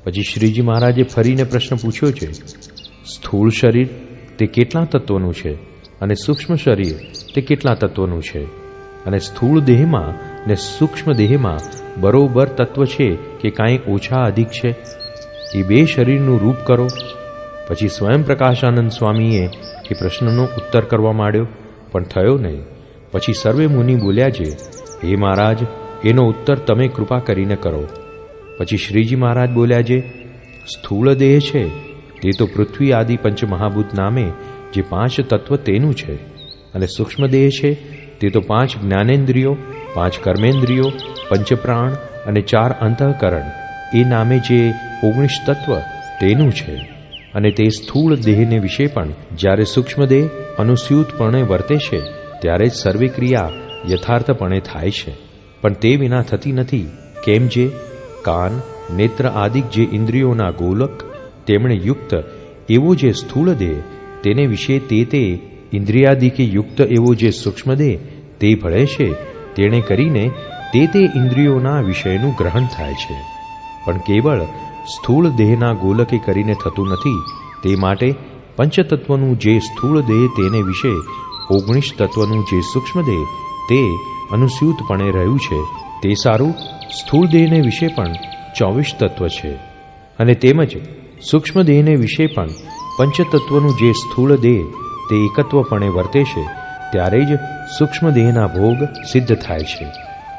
પછી શ્રીજી મહારાજે ફરીને પ્રશ્ન પૂછ્યો છે, સ્થૂળ શરીર તે કેટલા તત્વનું છે અને સૂક્ષ્મ શરીર તે કેટલા તત્વનું છે? અને સ્થૂળ દેહમાં ને સૂક્ષ્મ દેહમાં બરોબર તત્વ છે કે કાંઈ ઓછા અધિક છે? એ બે શરીરનું રૂપ કરો. પછી સ્વયં પ્રકાશાનંદ સ્વામીએ એ પ્રશ્નનો ઉત્તર કરવા માંડ્યો, પણ થયો નહીં. પછી સર્વે મુનિ બોલ્યા છે, હે મહારાજ, એનો ઉત્તર તમે કૃપા કરીને કરો. પછી શ્રીજી મહારાજ બોલ્યા છે, સ્થૂળ દેહ છે તે તો પૃથ્વી આદિ પંચમહાભૂત નામે જે 5 તત્વ તેનું છે. અને સૂક્ષ્મ દેહ છે તે તો 5 જ્ઞાનેન્દ્રિયો, 5 કર્મેન્દ્રિયો, પંચપ્રાણ અને 4 અંતઃકરણ એ નામે જે 19 તત્વ તેનું છે. અને તે સ્થૂળ દેહને વિશે પણ જ્યારે સૂક્ષ્મ દેહ અનુસ્યુતપણે વર્તે છે ત્યારે જ સર્વે ક્રિયા યથાર્થપણે થાય છે, પણ તે વિના થતી નથી. કેમ જે કાન, નેત્ર આદિક જે ઇન્દ્રિયોના ગોલક તેમણે યુક્ત એવો જે સ્થૂળ દેહ તેને વિશે તે ઇન્દ્રિયાદિકે યુક્ત એવો જે સૂક્ષ્મ દેહ તે ભળે છે, તેણે કરીને તે ઇન્દ્રિયોના વિષયનું ગ્રહણ થાય છે. પણ કેવળ સ્થૂળ દેહના ગોલકે કરીને થતું નથી. તે માટે પંચતત્વનું જે સ્થૂળ દેહ તેને વિશે 19 તત્વનું જે સૂક્ષ્મ દેહ તે અનુસ્યુતપણે રહ્યું છે તે સારું. સ્થૂળ દેહને વિશે પણ 24 તત્વ છે. અને તેમજ સૂક્ષ્મ દેહને વિશે પણ પંચતત્વનું જે સ્થૂળ દેહ તે એકત્વપણે વર્તે છે ત્યારે જ સૂક્ષ્મ દેહના ભોગ સિદ્ધ થાય છે.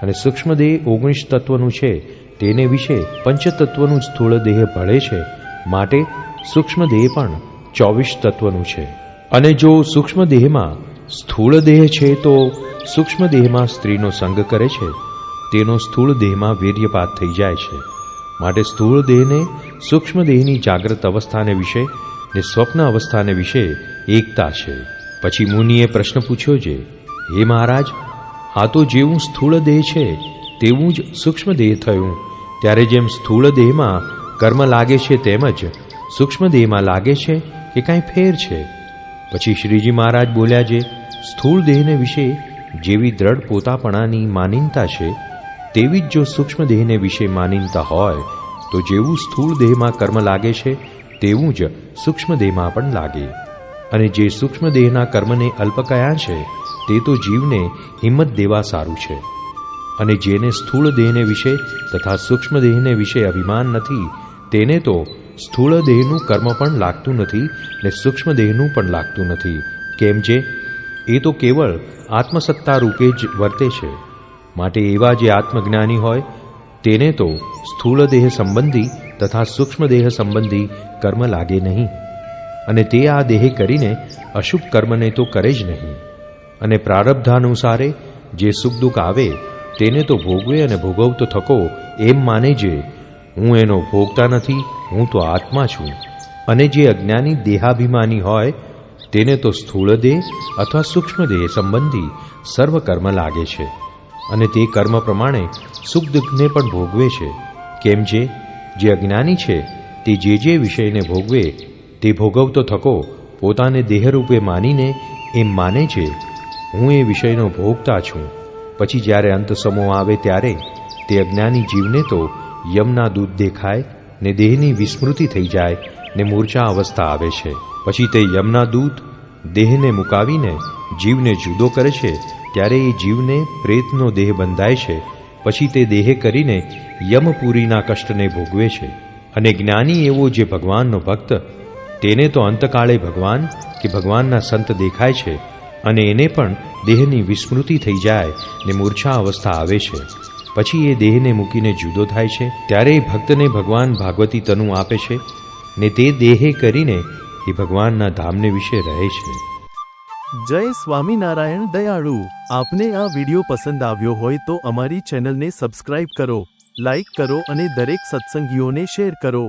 અને સૂક્ષ્મ દેહ 19 તત્વનું છે તેને વિશે પંચતત્વનું સ્થૂળ દેહ ભળે છે, માટે સૂક્ષ્મ દેહ પણ 24 તત્વનું છે. અને જો સૂક્ષ્મ દેહમાં સ્થૂળ દેહ છે તો સૂક્ષ્મ દેહમાં સ્ત્રીનો સંગ કરે છે, તેનો સ્થૂળ દેહમાં વીર્યપાત થઈ જાય છે. માટે સ્થૂળ દેહને સૂક્ષ્મ દેહની જાગ્રત અવસ્થાને વિશે ને સ્વપ્ન અવસ્થાને વિશે એકતા છે. પછી મુનિએ પ્રશ્ન પૂછ્યો છે, હે મહારાજ, આ તો જેવું સ્થૂળ દેહ છે તેવું જ સૂક્ષ્મ દેહ થયું, ત્યારે જેમ સ્થૂળ દેહમાં કર્મ લાગે છે તેમજ સૂક્ષ્મ દેહમાં લાગે છે કે કાંઈ ફેર છે? પછી શ્રીજી મહારાજ બોલ્યા છે, સ્થૂળ દેહને વિશે જેવી દ્રઢ પોતાપણાની માનીનતા છે તેવી જ જો સૂક્ષ્મ દેહને વિશે માનીનતા હોય તો જેવું સ્થૂળ દેહમાં કર્મ લાગે છે તેવું જ સૂક્ષ્મ દેહમાં પણ લાગે. અને જે સૂક્ષ્મ દેહના કર્મને અલ્પ કયા છે તે તો જીવને હિંમત દેવા સારું છે. અને જેને સ્થૂળ દેહને વિશે તથા સૂક્ષ્મ દેહને વિશે અભિમાન નથી તેને તો સ્થૂળ દેહનું કર્મ પણ લાગતું નથી ને સૂક્ષ્મ દેહનું પણ લાગતું નથી. કેમ જે એ તો કેવળ આત્મસત્તા રૂપે જ વર્તે છે. માટે એવા જે આત્મજ્ઞાની હોય તેને તો સ્થૂળ દેહ સંબંધી તથા સૂક્ષ્મ દેહ સંબંધી કર્મ લાગે નહીં. અને તે આ દેહ કરીને અશુભ કર્મને તો કરે જ નહીં. અને પ્રારબ્ધાનુસારે જે સુખ દુઃખ આવે તેને તો ભોગવે અને ભોગવતો થકો એમ માને છે, હું એનો ભોગતા નથી, હું તો આત્મા છું. અને જે અજ્ઞાની દેહાભિમાની હોય તેને તો સ્થૂળ દેહ અથવા સૂક્ષ્મ દેહ સંબંધી સર્વ કર્મ લાગે છે. અને તે કર્મ પ્રમાણે સુખ દુઃખને પણ ભોગવે છે. કેમ જે અજ્ઞાની છે તે જે વિષયને ભોગવે તે ભોગવતો થકો પોતાને દેહરૂપે માનીને એમ માને છે, હું એ વિષયનો ભોગતા છું. પછી જ્યારે અંત સમો આવે ત્યારે તે અજ્ઞાની જીવને તો યમના દૂત દેખાય ને દેહની વિસ્મૃતિ થઈ જાય ને મૂર્છા અવસ્થા આવે છે. પછી તે યમના દૂત દેહને મુકાવીને જીવને જુદો કરે છે ત્યારે એ જીવને પ્રેતનો દેહ બંધાય છે. પછી તે દેહ કરીને યમપુરીના કષ્ટને ભોગવે છે. અને જ્ઞાની એવો જે ભગવાનનો ભક્ત તેને તો અંતકાળે ભગવાન કે ભગવાનના સંત દેખાય છે અને એને પણ દેહની વિસ્મૃતિ થઈ જાય ને મૂર્છા અવસ્થા આવે છે. પછી એ દેહને મૂકીને જુદો થાય છે ત્યારે એ ભક્તને ભગવાન ભાગવતી તનુ આપે છે ને તે દેહે કરીને એ ભગવાનના ધામને વિશે રહે છે. જય સ્વામિનારાયણ દયાળુ. આપને આ વિડિયો પસંદ આવ્યો હોય તો અમારી ચેનલને સબસ્ક્રાઇબ કરો, લાઈક કરો અને દરેક સત્સંગીઓને શેર કરો.